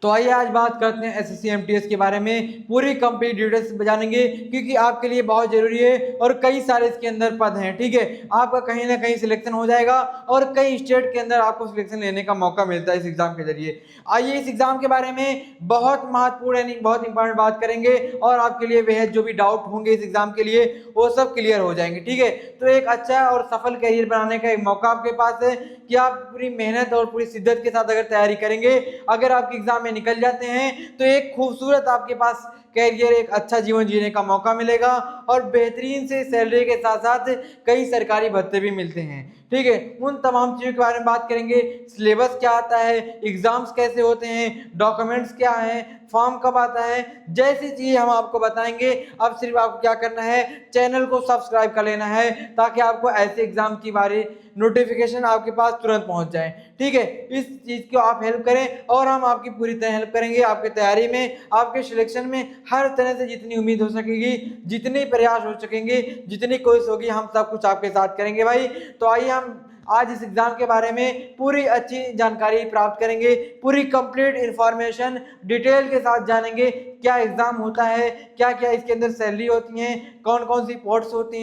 तो आइए आज बात करते हैं एसएससी एमटीएस के बारे में, पूरी कंप्लीट डिटेल्स जानेंगे क्योंकि आपके लिए बहुत जरूरी है और कई सारे इसके अंदर पद हैं। ठीक है, आपका कहीं ना कहीं सिलेक्शन हो जाएगा और कई स्टेट के अंदर आपको सिलेक्शन लेने का मौका मिलता है इस एग्जाम के जरिए। आइए इस एग्जाम के बारे में बहुत महत्वपूर्ण यानी बहुत इंपॉर्टेंट बात करेंगे और आपके लिए बेहद जो भी डाउट होंगे इस एग्जाम के लिए वो सब क्लियर हो जाएंगे। ठीक है, तो एक अच्छा और सफल करियर बनाने का एक मौका आपके पास है कि आप पूरी मेहनत और पूरी शिद्दत के साथ अगर तैयारी करेंगे, अगर आपके एग्जाम में निकल जाते हैं तो एक खूबसूरत आपके पास कैरियर, एक अच्छा जीवन जीने का मौका मिलेगा और बेहतरीन से सैलरी के साथ साथ कई सरकारी भत्ते भी मिलते हैं। ठीक है, उन तमाम चीजों के बारे में बात करेंगे। सिलेबस क्या आता है, एग्जाम्स कैसे होते हैं, डॉक्यूमेंट्स क्या है, फॉर्म कब आता है, जैसी चीज हम आपको बताएंगे। अब सिर्फ आपको क्या करना है, चैनल को सब्सक्राइब कर लेना है ताकि आपको ऐसे एग्जाम की बारी नोटिफिकेशन आपके पास तुरंत पहुंच जाए। ठीक है, इस चीज को आप हेल्प करें और हम आपकी पूरी तरह हेल्प करेंगे आपके तैयारी में, आपके सिलेक्शन में। हर तरह से जितनी उम्मीद हो सकेगी, जितने प्रयास हो सकेंगे, जितनी कोशिश होगी, हम सब कुछ आपके साथ करेंगे भाई। तो आइए हम आज इस एग्जाम के बारे में पूरी अच्छी जानकारी प्राप्त करेंगे, पूरी कंप्लीट इंफॉर्मेशन डिटेल के साथ जानेंगे क्या एग्जाम होता है, क्या क्या इसके अंदर सैलरी होती है, कौन कौन सी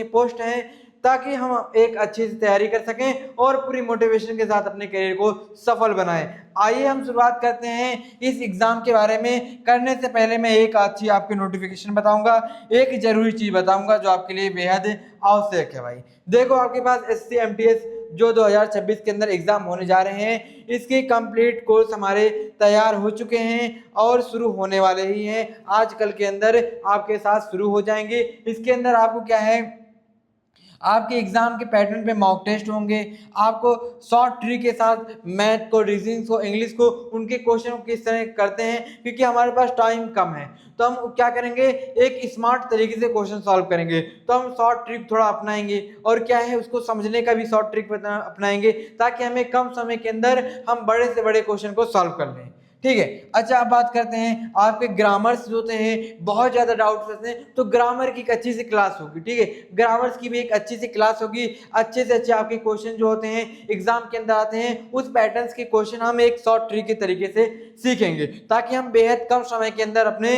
पोस्ट हैं, ताकि हम एक अच्छी से तैयारी कर सकें और पूरी मोटिवेशन के साथ अपने करियर को सफल बनाएं। आइए हम शुरुआत करते हैं इस एग्जाम के बारे में। करने से पहले मैं एक अच्छी आपकी नोटिफिकेशन बताऊंगा, एक जरूरी चीज बताऊंगा जो आपके लिए बेहद आवश्यक है भाई। देखो, आपके पास एसएससी एमटीएस जो 2026 के अंदर एग्जाम होने जा रहे हैं, इसके कंप्लीट कोर्स हमारे तैयार हो चुके हैं और शुरू होने वाले ही हैं। आजकल के अंदर आपके साथ शुरू हो जाएंगे। इसके अंदर आपको क्या है, आपके एग्जाम के पैटर्न पे मॉक टेस्ट होंगे, आपको शॉर्ट ट्रिक के साथ मैथ को, रीजनिंग को, इंग्लिश को, उनके क्वेश्चन किस तरह करते हैं, क्योंकि हमारे पास टाइम कम है तो हम क्या करेंगे, एक स्मार्ट तरीके से क्वेश्चन सॉल्व करेंगे। तो हम शॉर्ट ट्रिक थोड़ा अपनाएंगे और क्या है उसको समझने का भी शॉर्ट ट्रिक अपनाएंगे ताकि हमें कम समय के अंदर हम बड़े से बड़े क्वेश्चन को सॉल्व कर लें। ठीक है, अच्छा अब बात करते हैं आपके ग्रामर्स जो होते हैं, बहुत ज्यादा डाउट्स रहते हैं तो ग्रामर की एक अच्छी सी क्लास होगी। ठीक है, ग्रामर्स की भी एक अच्छी सी क्लास होगी। अच्छे से अच्छे आपके क्वेश्चन जो होते हैं एग्जाम के अंदर आते हैं, उस पैटर्न्स के क्वेश्चन हम एक शॉर्ट ट्रिक के तरीके से सीखेंगे ताकि हम बेहद कम समय के अंदर अपने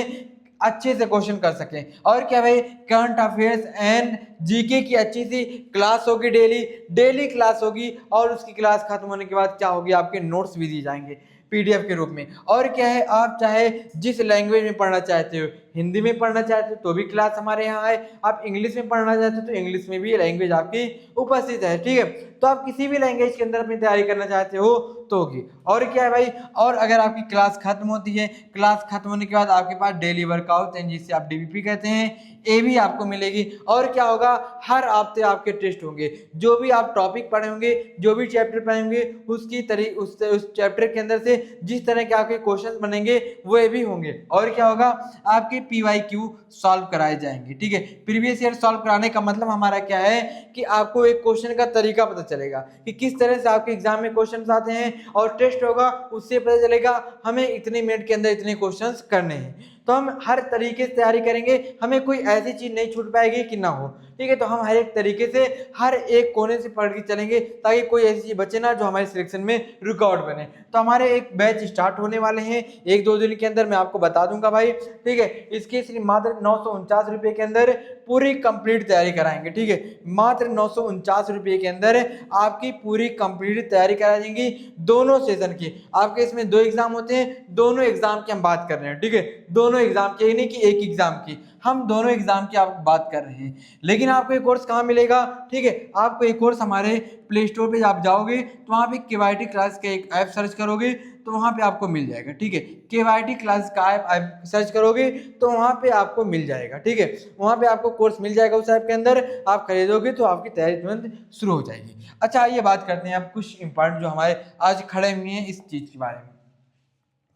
अच्छे से क्वेश्चन कर सकें। और क्या भाई, करंट अफेयर्स एंड जीके की अच्छी सी क्लास होगी, डेली क्लास होगी और उसकी क्लास खत्म होने के बाद क्या होगी, आपके नोट्स भी दिए जाएंगे पीडीएफ के रूप में। और क्या है, आप चाहे जिस लैंग्वेज में पढ़ना चाहते हो, हिंदी में पढ़ना चाहते हो तो भी क्लास हमारे यहाँ है, आप इंग्लिश में पढ़ना चाहते हो तो इंग्लिश में भी लैंग्वेज आपकी उपस्थित है। ठीक है, तो आप किसी भी लैंग्वेज के अंदर अपनी तैयारी करना चाहते हो तो होगी। और क्या है भाई, और अगर आपकी क्लास खत्म होती है, क्लास खत्म होने के बाद आपके पास डेली वर्कआउट जिसे आप डीबीपी कहते हैं, ये भी आपको मिलेगी। और क्या होगा, हर हफ्ते आपके टेस्ट होंगे, जो भी आप टॉपिक पढ़े होंगे, जो भी चैप्टर पढ़े होंगे, उसकी उस चैप्टर के अंदर से जिस तरह के आपके क्वेश्चन बनेंगे वो भी होंगे। और क्या होगा, आपके पीवाईक्यू सॉल्व कराए जाएंगे। ठीक है, प्रीवियस ईयर सॉल्व कराने का मतलब हमारा क्या है कि आपको एक क्वेश्चन का तरीका पता चलेगा कि किस तरह से आपके एग्जाम में क्वेश्चन आते हैं, और टेस्ट होगा उससे पता चलेगा हमें इतने मिनट के अंदर इतने क्वेश्चन करने हैं। तो हम हर तरीके से तैयारी करेंगे, हमें कोई ऐसी चीज नहीं छूट पाएगी कि ना हो। ठीक है, तो हम हर एक तरीके से हर एक कोने से पढ़ के चलेंगे ताकि कोई ऐसी चीज बचे ना जो हमारे सिलेक्शन में रुकावट बने। तो हमारे एक बैच स्टार्ट होने वाले हैं 1-2 दिन के अंदर, मैं आपको बता दूंगा भाई। ठीक है, इसके सिर्फ मात्र 949 रुपए के अंदर पूरी कंप्लीट तैयारी कराएंगे। ठीक है, मात्र 949 रुपए के अंदर आपकी पूरी कंप्लीट तैयारी करा देंगी दोनों सेशन की। आपके इसमें 2 एग्जाम होते हैं, दोनों एग्जाम की हम बात कर रहे हैं। ठीक है, दोनों एग्जाम की, नहीं कि एक एग्जाम की, हम दोनों एग्जाम की आप बात कर रहे हैं। लेकिन आपको ये कोर्स कहाँ मिलेगा, ठीक है, आपको ये कोर्स हमारे प्ले स्टोर पे आप जाओगे तो वहाँ पे केवाईटी क्लास का एक ऐप सर्च करोगे तो वहाँ पे आपको मिल जाएगा। ठीक है, केवाईटी क्लास का ऐप सर्च करोगे तो वहाँ पे आपको मिल जाएगा। ठीक है, वहाँ पे आपको कोर्स मिल जाएगा, उस ऐप के अंदर आप खरीदोगे तो आपकी तैयारी तुरंत शुरू हो जाएगी। अच्छा आइए बात करते हैं अब कुछ इंपॉर्टेंट जो हमारे आज खड़े हुए हैं इस चीज के बारे में।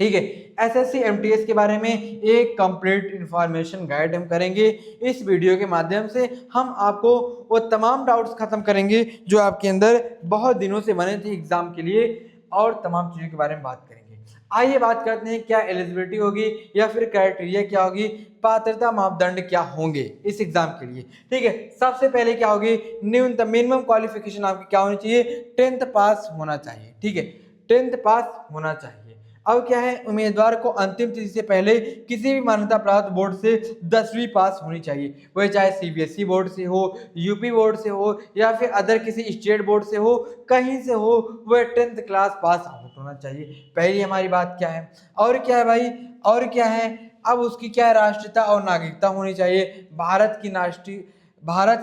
ठीक है, एसएससी एमटीएस के बारे में एक कंप्लीट इंफॉर्मेशन गाइड हम करेंगे इस वीडियो के माध्यम से। हम आपको वो तमाम डाउट्स खत्म करेंगे जो आपके अंदर बहुत दिनों से बने थे एग्जाम के लिए, और तमाम चीजों के बारे में बात करेंगे। आइए बात करते हैं क्या एलिजिबिलिटी होगी या फिर क्राइटेरिया क्या होगी, पात्रता मापदंड क्या होंगे इस एग्जाम के लिए। ठीक है, सबसे पहले क्या होगी, न्यूनतम मिनिमम क्वालिफिकेशन आपकी क्या होनी चाहिए, 10th पास होना चाहिए। ठीक है, 10th पास होना चाहिए। अब क्या है, उम्मीदवार को अंतिम तिथि से पहले किसी भी मान्यता प्राप्त बोर्ड से 10वीं पास होनी चाहिए, वह चाहे सीबीएसई बोर्ड से हो, यूपी बोर्ड से हो या फिर अदर किसी स्टेट बोर्ड से हो, कहीं से हो, वह 10th क्लास पास आउट होना चाहिए। पहली हमारी बात क्या है, और क्या है भाई, और क्या है, अब उसकी क्या है, राष्ट्रीयता और नागरिकता होनी चाहिए। भारत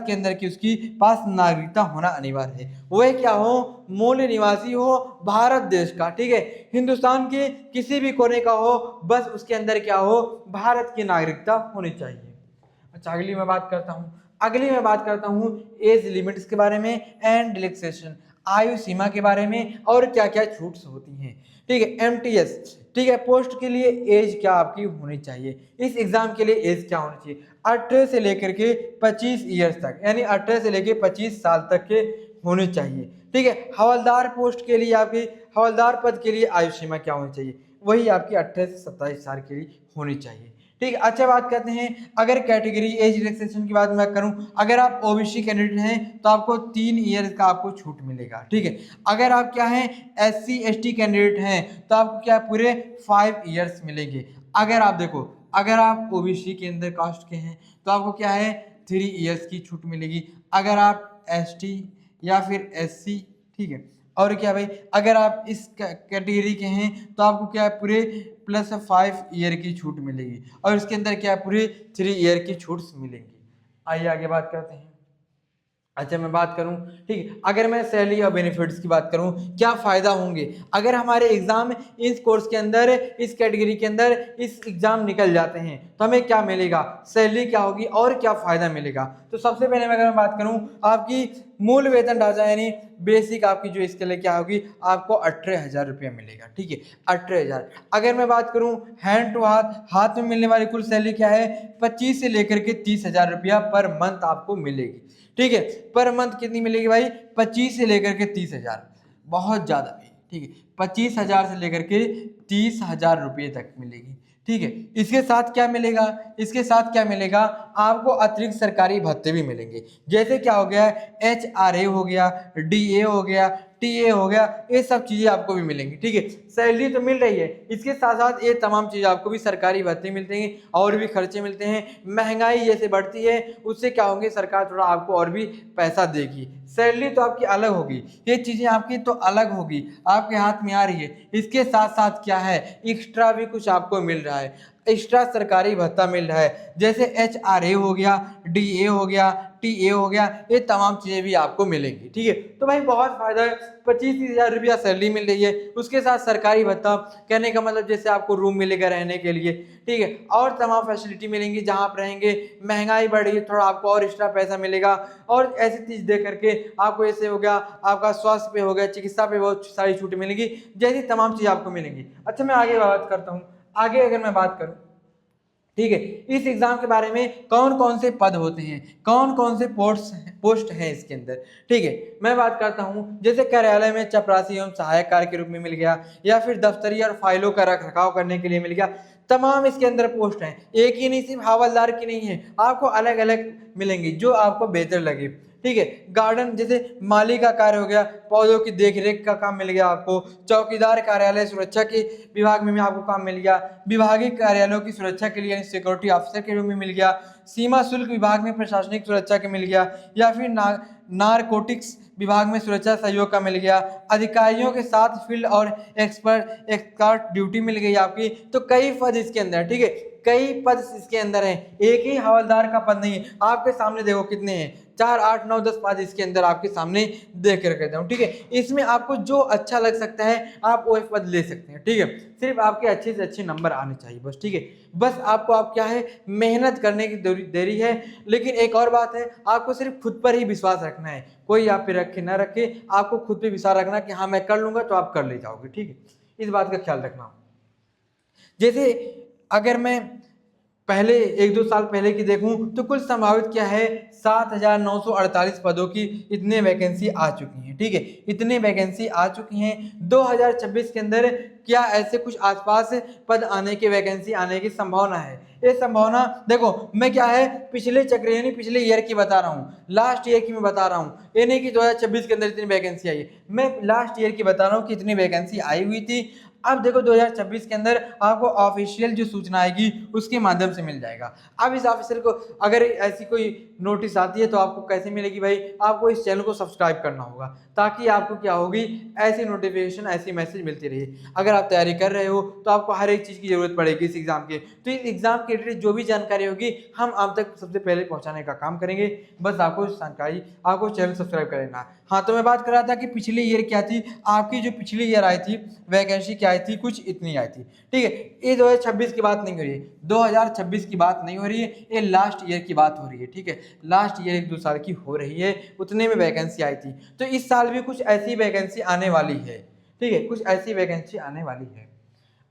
के अंदर की उसकी पास नागरिकता होना अनिवार्य है। वह क्या हो, मूल निवासी हो भारत देश का, ठीक है, हिंदुस्तान के किसी भी कोने का हो, बस उसके अंदर क्या हो, भारत की नागरिकता होनी चाहिए। अच्छा, अगली मैं बात करता हूँ एज लिमिट्स के बारे में एंड रिलैक्सेशन, आयु सीमा के बारे में और क्या क्या छूट्स होती हैं। ठीक है, एमटीएस, ठीक है, पोस्ट के लिए एज क्या आपकी होनी चाहिए, इस एग्जाम के लिए एज क्या होनी चाहिए, 18 से लेकर के 25 ईयर्स तक, यानी 18 से लेकर 25 साल तक के होने चाहिए। ठीक है, हवलदार पोस्ट के लिए आपकी, हवलदार पद के लिए आयु सीमा क्या होनी चाहिए, वही आपकी 18 से 27 साल के लिए होनी चाहिए। ठीक है, अच्छा बात करते हैं, अगर कैटेगरी एज रिलैक्सेशन की बात मैं करूं, अगर आप ओबीसी कैंडिडेट हैं तो आपको 3 ईयर का आपको छूट मिलेगा। ठीक है, अगर आप क्या हैं एससी एसटी कैंडिडेट हैं तो आपको क्या पूरे 5 ईयर्स मिलेंगे। अगर आप देखो, अगर आप ओबीसी के अंदर कास्ट के हैं तो आपको क्या है 3 ईयर्स की छूट मिलेगी। अगर आप एसटी या फिर एससी, ठीक है, और क्या भाई, अगर आप इस कैटेगरी के हैं तो आपको क्या है पूरे +5 ईयर की छूट मिलेगी, और इसके अंदर क्या है पूरे 3 ईयर की छूट मिलेंगी। आइए आगे बात करते हैं। अच्छा, मैं बात करूं, ठीक है, अगर मैं सैलरी और बेनिफिट्स की बात करूं, क्या फ़ायदा होंगे अगर हमारे एग्ज़ाम इस कोर्स के अंदर, इस कैटेगरी के अंदर इस एग्ज़ाम निकल जाते हैं तो हमें क्या मिलेगा, सैलरी क्या होगी और क्या फ़ायदा मिलेगा। तो सबसे पहले अगर मैं बात करूं, आपकी मूल वेतन ढांचा यानी बेसिक आपकी जो इसके लिए क्या होगी, आपको 18,000 रुपया मिलेगा। ठीक है, 18,000। अगर मैं बात करूं हैंड टू हाथ, हाथ में मिलने वाली कुल सैलरी क्या है, 25 से लेकर के 30,000 रुपया पर मंथ आपको मिलेगी। ठीक है, पर मंथ कितनी मिलेगी भाई, 25 से लेकर के 30,000, बहुत ज़्यादा भाई। ठीक है, 25,000 से लेकर के 30,000 रुपये तक मिलेगी। ठीक है, इसके साथ क्या मिलेगा, इसके साथ क्या मिलेगा, आपको अतिरिक्त सरकारी भत्ते भी मिलेंगे, जैसे क्या हो गया, HRA हो गया, DA हो गया, TA हो गया, ये सब चीज़ें आपको भी मिलेंगी। ठीक है, सैलरी तो मिल रही है, इसके साथ साथ ये तमाम चीज़ें आपको भी सरकारी भत्ते मिलते हैं और भी खर्चे मिलते हैं। महंगाई जैसे बढ़ती है उससे क्या होंगे, सरकार थोड़ा आपको और भी पैसा देगी। सैलरी तो आपकी अलग होगी, ये चीज़ें आपकी तो अलग होगी, आपके हाथ में आ रही है। इसके साथ साथ क्या है, एक्स्ट्रा भी कुछ आपको मिल रहा है, एक्स्ट्रा सरकारी भत्ता मिल रहा है, जैसे HRA हो गया, DA हो गया, TA हो गया, ये तमाम चीज़ें भी आपको मिलेंगी। ठीक है, तो भाई बहुत फायदा है, 25,000 रुपया सैलरी मिल रही है, उसके साथ सरकारी भत्ता, कहने का मतलब जैसे आपको रूम मिलेगा रहने के लिए। ठीक है, और तमाम फैसिलिटी मिलेंगी जहाँ आप रहेंगे। महंगाई बढ़ रही है, थोड़ा आपको और एक्स्ट्रा पैसा मिलेगा, और ऐसी चीज़ दे करके आपको ऐसे हो गया, आपका स्वास्थ्य पे हो गया, चिकित्सा पे बहुत सारी छूट मिलेंगी, जैसी तमाम चीज़ आपको मिलेंगी। अच्छा, मैं आगे बात करता हूँ, आगे अगर मैं बात करूँ, ठीक है, इस एग्जाम के बारे में कौन कौन से पद होते हैं, कौन कौन से पोस्ट हैं इसके अंदर। ठीक है, मैं बात करता हूं, जैसे कार्यालय में चपरासी एवं सहायक कार्य के रूप में मिल गया, या फिर दफ्तरी और फाइलों का रख रखाव करने के लिए मिल गया। तमाम इसके अंदर पोस्ट हैं, एक ही नहीं, सिर्फ हवलदार की नहीं है, आपको अलग अलग मिलेंगी जो आपको बेहतर लगे। ठीक है, गार्डन जैसे माली का कार्य हो गया, पौधों की देखरेख का काम मिल गया आपको, चौकीदार कार्यालय सुरक्षा के विभाग में आपको काम मिल गया, विभागीय कार्यालयों की सुरक्षा के लिए यानी सिक्योरिटी ऑफिसर के रूप में मिल गया, सीमा शुल्क विभाग में प्रशासनिक सुरक्षा के मिल गया, या फिर नारकोटिक्स विभाग में सुरक्षा सहयोग का मिल गया, अधिकारियों के साथ फील्ड और एक्सपर्ट ड्यूटी मिल गई आपकी। तो कई पद इसके अंदर, ठीक है, कई पद इसके अंदर हैं, एक ही हवलदार का पद नहीं है। आपके सामने देखो कितने हैं, 4, 8, 9, 10 पद इसके अंदर आपके सामने देख के रखता हूँ। ठीक है, इसमें आपको जो अच्छा लग सकता है आप वो एक पद ले सकते हैं। ठीक है, सिर्फ आपके अच्छे से अच्छे नंबर आने चाहिए बस। ठीक है, बस आपको आप क्या है मेहनत करने की देरी है। लेकिन एक और बात है, आपको सिर्फ खुद पर ही विश्वास रखना है, कोई आप पे रखे ना रखे, आपको खुद पे विश्वास रखना कि हाँ मैं कर लूंगा, तो आप कर ले जाओगे। ठीक है, इस बात का ख्याल रखना। जैसे अगर मैं पहले 1-2 साल पहले की देखूं तो कुल संभावित क्या है, 7,948 पदों की इतने वैकेंसी आ चुकी हैं। ठीक है, इतने वैकेंसी आ चुकी हैं। 2026 के अंदर क्या ऐसे कुछ आसपास पद आने की, वैकेंसी आने की संभावना है। ये संभावना देखो, मैं क्या है पिछले चक्र यानी पिछले ईयर की बता रहा हूँ, लास्ट ईयर की मैं बता रहा हूँ, ये नहीं कि 2026 के अंदर इतनी वैकेंसी आई है। मैं लास्ट ईयर की बता रहा हूँ कि इतनी वैकेंसी आई हुई थी। अब देखो 2026 के अंदर आपको ऑफिशियल जो सूचना आएगी उसके माध्यम से मिल जाएगा। अब इस ऑफिशियल को अगर ऐसी कोई नोटिस आती है तो आपको कैसे मिलेगी भाई, आपको इस चैनल को सब्सक्राइब करना होगा ताकि आपको क्या होगी, ऐसी नोटिफिकेशन ऐसी मैसेज मिलती रही। अगर आप तैयारी कर रहे हो तो आपको हर एक चीज़ की जरूरत पड़ेगी इस एग्जाम के, तो इस एग्जाम के रिलेटेड जो भी जानकारी होगी हम आप तक सबसे पहले पहुंचाने का काम करेंगे। बस आपको जानकारी, आपको चैनल सब्सक्राइब कर लेना। हाँ, तो मैं बात कर रहा था कि पिछली ईयर क्या थी, आपकी जो पिछली ईयर आई थी वैकेंसी क्या आई थी, कुछ इतनी आई थी। ठीक है, ये 2026 की बात नहीं हो रही है, 2026 की बात नहीं हो रही है, ये लास्ट ईयर की बात हो रही है। ठीक है, लास्ट ईयर 1-2 साल की हो रही है, उतने में वैकेंसी आई थी। तो इस साल भी कुछ ऐसी वैकेंसी आने वाली है। ठीक है, कुछ ऐसी वैकेंसी आने वाली है।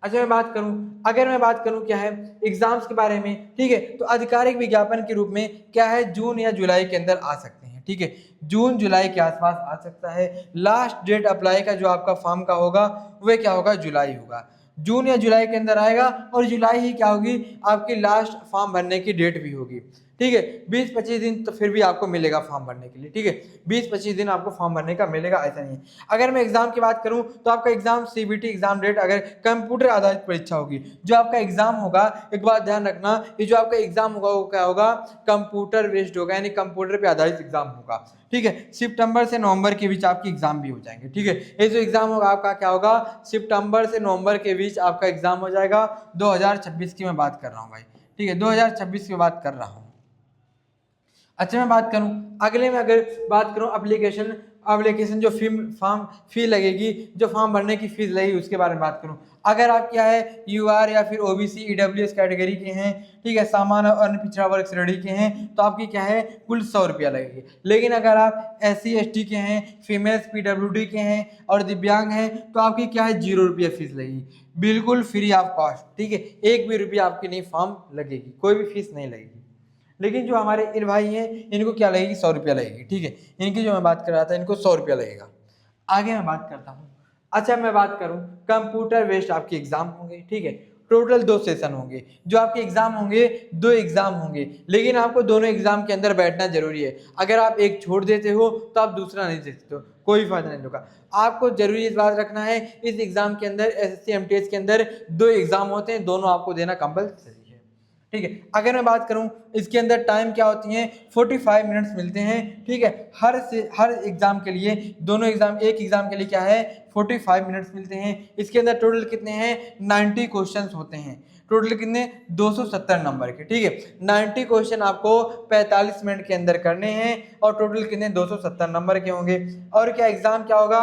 अच्छा, मैं बात करूं, अगर मैं बात करूं क्या है एग्जाम्स के बारे में, ठीक है, तो आधिकारिक विज्ञापन के रूप में क्या है, जून या जुलाई के अंदर आ सकते हैं। ठीक है, जून जुलाई के आसपास आ सकता है। लास्ट डेट अप्लाई का जो आपका फॉर्म का होगा वह क्या होगा, जुलाई होगा। जून या जुलाई के अंदर आएगा और जुलाई ही क्या होगी, आपकी लास्ट फॉर्म भरने की डेट भी होगी। ठीक है, 20-25 दिन तो फिर भी आपको मिलेगा फॉर्म भरने के लिए। ठीक है, 20-25 दिन आपको फॉर्म भरने का मिलेगा, ऐसा नहीं है। अगर मैं एग्जाम की बात करूं तो आपका एग्जाम सीबीटी एग्जाम डेट अगर कंप्यूटर आधारित परीक्षा होगी, जो आपका एग्जाम होगा, एक बात ध्यान रखना, ये जो आपका एग्जाम होगा वो क्या होगा, कंप्यूटर बेस्ड होगा, यानी कंप्यूटर पे आधारित एग्जाम होगा। ठीक है, सितंबर से नवंबर के बीच आपकी एग्जाम भी हो जाएंगे। ठीक है, ये जो एग्जाम होगा आपका क्या होगा, सितंबर से नवंबर के बीच आपका एग्जाम हो जाएगा। 2026 की मैं बात कर रहा हूँ भाई। ठीक है, 2026 की बात कर रहा हूँ। अच्छा, मैं बात करूं अगले में, अगर बात करूं एप्लीकेशन जो फॉर्म फी लगेगी, जो फॉर्म भरने की फीस लगेगी उसके बारे में बात करूं। अगर आप क्या है यूआर या फिर ओबीसी ईडब्ल्यूएस कैटेगरी के हैं, ठीक है, सामान्य और अन्य पिछड़ा वर्ग श्रेणी के हैं, तो आपकी क्या है कुल 100 रुपया लगेगी। लेकिन अगर आप SC ST के हैं, फीमेल्स PWD के हैं और दिव्यांग हैं तो आपकी क्या है 0 रुपया फीस लगेगी, बिल्कुल फ्री ऑफ कॉस्ट। ठीक है, एक भी रुपया आपकी नहीं फॉर्म लगेगी, कोई भी फीस नहीं लगेगी। लेकिन जो हमारे इन भाई हैं इनको क्या लगेगी, 100 रुपया लगेगी। ठीक है, इनकी जो मैं बात कर रहा था इनको 100 रुपया लगेगा। आगे मैं बात करता हूँ। अच्छा, मैं बात करूँ कंप्यूटर बेस्ड आपके एग्जाम होंगे। ठीक है, टोटल 2 सेशन होंगे, जो आपके एग्जाम होंगे 2 एग्जाम होंगे, लेकिन आपको दोनों एग्जाम के अंदर बैठना जरूरी है। अगर आप एक छोड़ देते हो तो आप दूसरा नहीं दे सकते हो, कोई फायदा नहीं होगा। आपको जरूरी इस बात रखना है, इस एग्जाम के अंदर SSC MTS के अंदर 2 एग्जाम होते हैं, दोनों आपको देना कंपल्सरी है। ठीक है, अगर मैं बात करूं इसके अंदर टाइम क्या होती है, 45 मिनट्स मिलते हैं। ठीक है, हर एग्जाम के लिए, दोनों एग्जाम, एक एग्जाम के लिए क्या है 45 मिनट्स मिलते हैं। इसके अंदर टोटल कितने हैं, 90 क्वेश्चंस होते हैं। टोटल कितने, 270 नंबर के। ठीक है, 90 क्वेश्चन आपको 45 मिनट के अंदर करने हैं और टोटल कितने 270 नंबर के होंगे। और क्या एग्जाम क्या होगा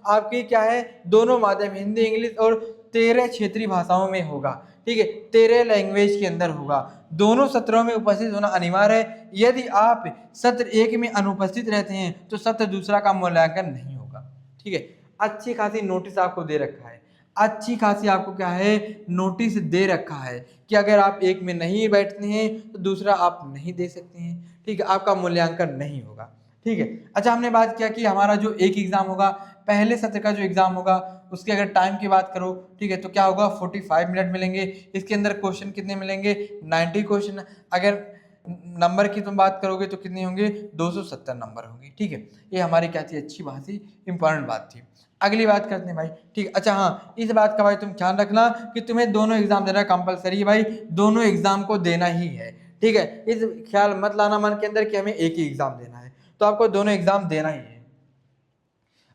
आपकी, क्या है दोनों माध्यम हिंदी इंग्लिश और 13 क्षेत्रीय भाषाओं में होगा। ठीक है, 13 लैंग्वेज के अंदर होगा। दोनों सत्रों में उपस्थित होना अनिवार्य है। यदि आप सत्र 1 में अनुपस्थित रहते हैं तो सत्र दूसरा का मूल्यांकन नहीं होगा। ठीक है, अच्छी खासी नोटिस आपको दे रखा है, अच्छी खासी आपको क्या है नोटिस दे रखा है कि अगर आप 1 में नहीं बैठते हैं तो दूसरा आप नहीं दे सकते हैं। ठीक है, आपका मूल्यांकन नहीं होगा। ठीक है, अच्छा, हमने बात किया कि हमारा जो एक एग्जाम होगा, पहले सत्र का जो एग्जाम होगा उसके अगर टाइम की बात करो, ठीक है, तो क्या होगा 45 मिनट मिलेंगे। इसके अंदर क्वेश्चन कितने मिलेंगे, 90 क्वेश्चन। अगर नंबर की तुम बात करोगे तो कितने होंगे, 270 नंबर होंगे। ठीक है, ये हमारी क्या थी, अच्छी बात थी, इंपॉर्टेंट बात थी। अगली बात करते हैं भाई। ठीक, अच्छा हाँ, इस बात का भाई तुम ध्यान रखना कि तुम्हें दोनों एग्जाम देना कंपलसरी है भाई, दोनों एग्जाम को देना ही है। ठीक है, इस ख्याल मत लाना मन के अंदर कि हमें एक ही एग्जाम देना है, तो आपको दोनों एग्जाम देना ही है।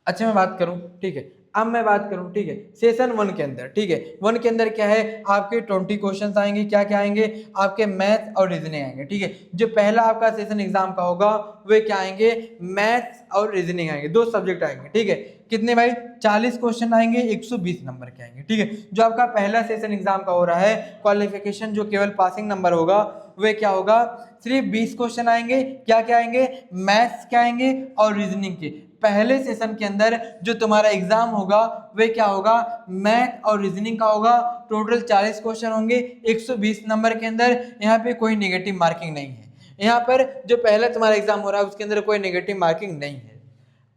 अच्छा, मैं बात करूं, ठीक है, अब मैं बात करूं, ठीक है, सेशन 1 के अंदर, ठीक है, 1 के अंदर क्या है आपके 20 क्वेश्चंस आएंगे। क्या क्या आएंगे, आपके मैथ और रीजनिंग आएंगे। ठीक है, जो पहला आपका सेशन एग्जाम का होगा वे क्या आएंगे, मैथ्स और रीजनिंग आएंगे, 2 सब्जेक्ट आएंगे। ठीक है, कितने भाई, 40 क्वेश्चन आएंगे, 120 नंबर के आएंगे। ठीक है, जो आपका पहला सेशन एग्जाम का हो रहा है, क्वालिफिकेशन जो केवल पासिंग नंबर होगा वे क्या होगा, सिर्फ 20 क्वेश्चन आएंगे। क्या क्या आएंगे, मैथ्स के आएंगे और रीजनिंग के। पहले सेशन के अंदर जो तुम्हारा एग्जाम होगा वे क्या होगा, मैथ और रीजनिंग का होगा। टोटल 40 क्वेश्चन होंगे 120 नंबर के अंदर। यहाँ पे कोई नेगेटिव मार्किंग नहीं है। यहाँ पर जो पहला तुम्हारा एग्जाम हो रहा है उसके अंदर कोई नेगेटिव मार्किंग नहीं है।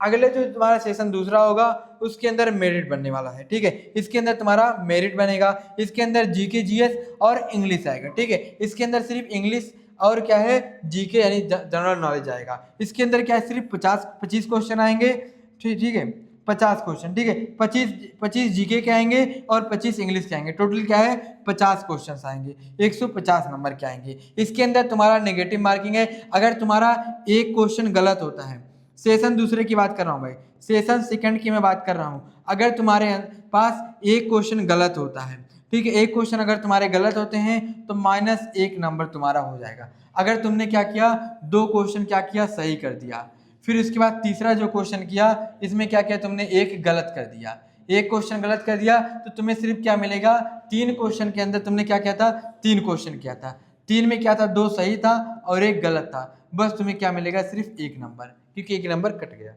अगले जो तुम्हारा सेशन दूसरा होगा उसके अंदर मेरिट बनने वाला है। ठीक है, इसके अंदर तुम्हारा मेरिट बनेगा। इसके अंदर जीके जीएस और इंग्लिश आएगा। ठीक है, इसके अंदर सिर्फ इंग्लिश और क्या है जीके यानी जनरल नॉलेज आएगा। इसके अंदर क्या है सिर्फ 25 क्वेश्चन आएंगे। ठीक है, 50 क्वेश्चन, ठीक है। 25 जीके के आएंगे और 25 इंग्लिश के आएंगे, टोटल क्या है 50 क्वेश्चन आएंगे, 150 नंबर के आएंगे। इसके अंदर तुम्हारा नेगेटिव मार्किंग है अगर तुम्हारा एक क्वेश्चन गलत होता है। सेशन दूसरे की बात कर रहा हूँ भाई, सेशन सेकंड की मैं बात कर रहा हूँ। अगर तुम्हारे पास एक क्वेश्चन गलत होता है, ठीक है, एक क्वेश्चन अगर तुम्हारे गलत होते हैं तो -1 नंबर तुम्हारा हो जाएगा। अगर तुमने क्या किया, 2 क्वेश्चन क्या किया, सही कर दिया, फिर उसके बाद तीसरा जो क्वेश्चन किया इसमें क्या किया तुमने, एक गलत कर दिया, एक क्वेश्चन गलत कर दिया तो तुम्हें सिर्फ क्या मिलेगा, 3 क्वेश्चन के अंदर तुमने क्या किया था, 3 क्वेश्चन किया था, 3 में क्या था, 2 सही था और 1 गलत था, बस तुम्हें क्या मिलेगा, सिर्फ 1 नंबर, क्योंकि 1 नंबर कट गया।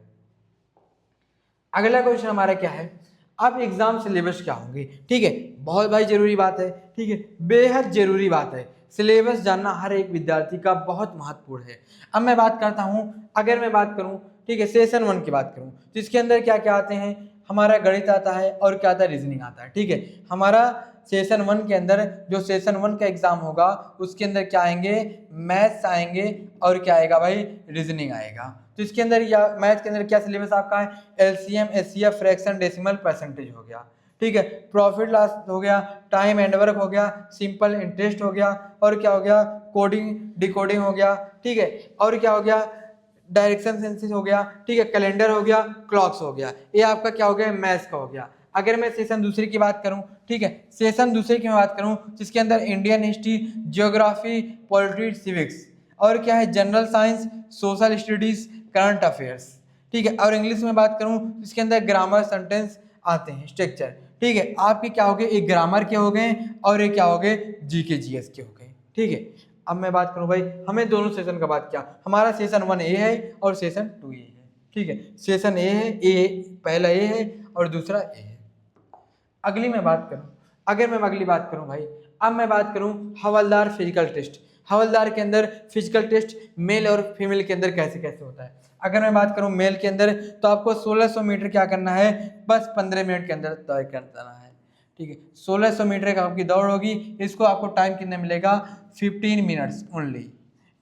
अगला क्वेश्चन हमारा क्या है, अब एग्जाम सिलेबस क्या होंगे, ठीक है, बहुत भाई जरूरी बात है, ठीक है, बेहद जरूरी बात है, सिलेबस जानना हर एक विद्यार्थी का बहुत महत्वपूर्ण है। अब मैं बात करता हूँ, अगर मैं बात करूँ, ठीक है, सेशन 1 की बात करूँ तो इसके अंदर क्या क्या आते हैं, हमारा गणित आता है और क्या आता है, रीजनिंग आता है, ठीक है। हमारा सेशन 1 के अंदर जो सेशन 1 का एग्जाम होगा उसके अंदर क्या आएंगे, मैथ्स आएंगे और क्या आएगा भाई, रीजनिंग आएगा। तो इसके अंदर या मैथ्स के अंदर क्या सिलेबस आपका है, LCM, HCF, fraction, decimal, percentage हो गया, ठीक है, प्रॉफिट लॉस हो गया, टाइम एंड वर्क हो गया, सिंपल इंटरेस्ट हो गया और क्या हो गया, कोडिंग डिकोडिंग हो गया, ठीक है, और क्या हो गया, डायरेक्शन सेंसेस हो गया, ठीक है, कैलेंडर हो गया, क्लॉक्स हो गया, ये आपका क्या हो गया, मैथ्स का हो गया। अगर मैं सेशन दूसरे की बात करूं, ठीक है, सेशन दूसरे की मैं बात करूं जिसके अंदर Indian history, geography, polity, civics और क्या है, general science, social studies, current affairs, ठीक है, और इंग्लिश में बात करूं जिसके अंदर ग्रामर, सेंटेंस आते हैं, स्ट्रक्चर, ठीक है, आपके क्या हो गए, एक ग्रामर के हो गए और एक क्या हो गए, जीके जीएस के हो गए, ठीक है। अब मैं बात करूं भाई, हमें दोनों सेशन का बात किया, हमारा सेशन 1 ए है और सेशन 2 ए है, ठीक है, सेशन ए है, ए पहला ए है और दूसरा ए है। अगली मैं बात करूं, अगर मैं अगली बात करूं भाई, अब मैं बात करूं हवलदार फिजिकल टेस्ट, हवलदार के अंदर फिजिकल टेस्ट मेल और फीमेल के अंदर कैसे कैसे होता है। अगर मैं बात करूं मेल के अंदर तो आपको 1600 मीटर क्या करना है, बस 15 मिनट के अंदर तय कर देना है, ठीक है, 1600 मीटर का आपकी दौड़ होगी, इसको आपको टाइम कितना मिलेगा, 15 मिनट्स ओनली,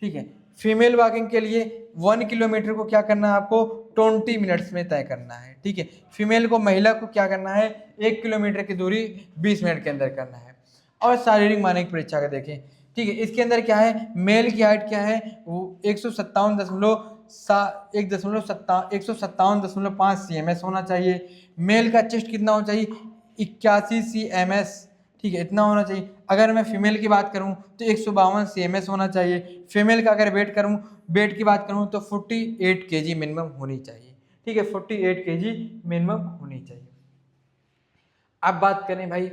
ठीक है। फीमेल वॉकिंग के लिए 1 किलोमीटर को क्या करना है, आपको 20 मिनट्स में तय करना है, ठीक है। फीमेल को, महिला को क्या करना है, 1 किलोमीटर की दूरी 20 मिनट के अंदर करना है। और शारीरिक मानक परीक्षा का देखें, ठीक है, इसके अंदर क्या है, मेल की हाइट क्या है, वो 157.5 CMS होना चाहिए। मेल का चेस्ट कितना होना चाहिए, 81 CMS, ठीक है, इतना होना चाहिए। अगर मैं फीमेल की बात करूं तो 152 CMS होना चाहिए। फीमेल का अगर वेट की बात करूं तो 48 kg मिनिमम होनी चाहिए, ठीक है, 48 kg मिनिमम होनी चाहिए। अब बात करें भाई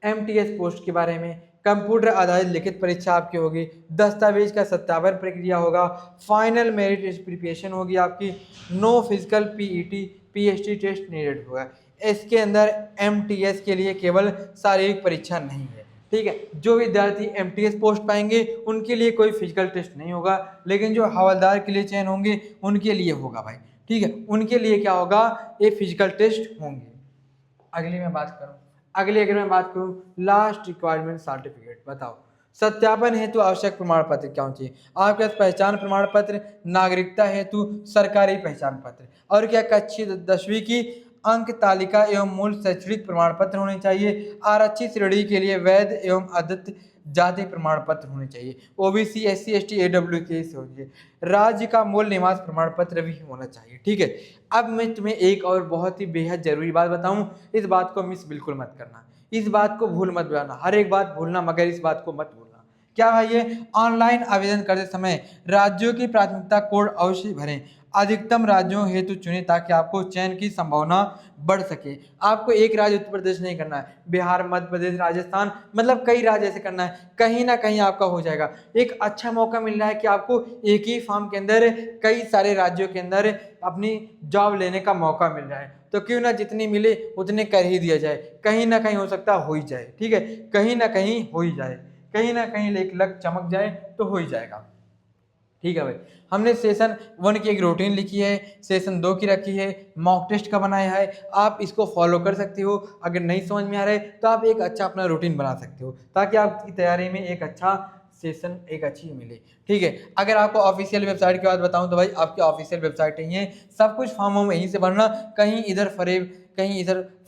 MTS पोस्ट के बारे में, कंप्यूटर आधारित लिखित परीक्षा आपकी होगी, दस्तावेज का सत्यापन प्रक्रिया होगा, फाइनल मेरिट प्रिपरेशन होगी आपकी, no physical PET PST test needed होगा। इसके अंदर MTS के लिए केवल शारीरिक परीक्षा नहीं है, ठीक है, जो विद्यार्थी MTS पोस्ट पाएंगे उनके लिए कोई फिजिकल टेस्ट नहीं होगा, लेकिन जो हवलदार के लिए चयन होंगे उनके लिए होगा भाई, ठीक है, उनके लिए क्या होगा, ये फिजिकल टेस्ट होंगे। अगली अगर मैं बात करूं लास्ट रिक्वायरमेंट सर्टिफिकेट, बताओ सत्यापन हेतु आवश्यक प्रमाण पत्र क्या चाहिए, आपके पास पहचान प्रमाण पत्र, नागरिकता हेतु सरकारी पहचान पत्र और क्या, कक्षा 10वीं की अंक तालिका एवं मूल शैक्षणिक प्रमाण पत्र होने चाहिए। आरक्षित श्रेणी के लिए वैध एवं अद्वितीय जाति प्रमाण पत्र होने चाहिए। OBC SC ST AW के होंगे। राज्य का मूल निवास प्रमाण पत्र भी होना चाहिए, ठीक है। अब मैं तुम्हें एक और बहुत ही बेहद जरूरी बात बताऊं, इस बात को मिस बिल्कुल मत करना, इस बात को भूल मत जाना, हर एक बात भूलना मगर इस बात को मत भूलना। क्या भाई, ये ऑनलाइन आवेदन करते समय राज्यों की प्राथमिकता कोड अवश्य भरें, अधिकतम राज्यों हेतु चुनें ताकि आपको चयन की संभावना बढ़ सके। आपको एक राज्य उत्तर प्रदेश नहीं करना है, बिहार, मध्य प्रदेश, राजस्थान, मतलब कई राज्य ऐसे करना है, कहीं ना कहीं आपका हो जाएगा। एक अच्छा मौका मिल रहा है कि आपको एक ही फॉर्म के अंदर कई सारे राज्यों के अंदर अपनी जॉब लेने का मौका मिल रहा है, तो क्यों ना जितनी मिले उतने कर ही दिया जाए, कहीं ना कहीं हो सकता हो ही जाए, ठीक है, कहीं ना कहीं हो ही जाए, कहीं ना कहीं एक लक चमक जाए तो हो ही जाएगा, ठीक है भाई। हमने सेशन 1 की एक रूटीन लिखी है, सेशन 2 की रखी है, मॉक टेस्ट का बनाया है, आप इसको फॉलो कर सकते हो। अगर नहीं समझ में आ रहा है तो आप एक अच्छा अपना रूटीन बना सकते हो ताकि आपकी तैयारी में एक अच्छा सेशन एक अच्छी मिले। ठीक है, अगर आपको ऑफिशियल वेबसाइट की बात बताऊं तो भाई आपकी ऑफिशियल वेबसाइट ही है, सब कुछ फॉर्म वॉर्म यहीं से भरना, कहीं इधर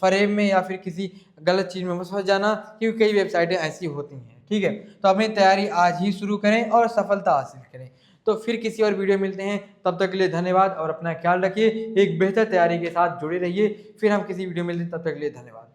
फरेब में या फिर किसी गलत चीज़ में मत फंस जाना, क्योंकि कई वेबसाइटें ऐसी होती हैं। ठीक है, तो अपनी तैयारी आज ही शुरू करें और सफलता हासिल करें। तो फिर किसी और वीडियो मिलते हैं, तब तक के लिए धन्यवाद और अपना ख्याल रखिए। एक बेहतर तैयारी के साथ जुड़े रहिए। फिर हम किसी वीडियो मिलते हैं, तब तक के लिए धन्यवाद।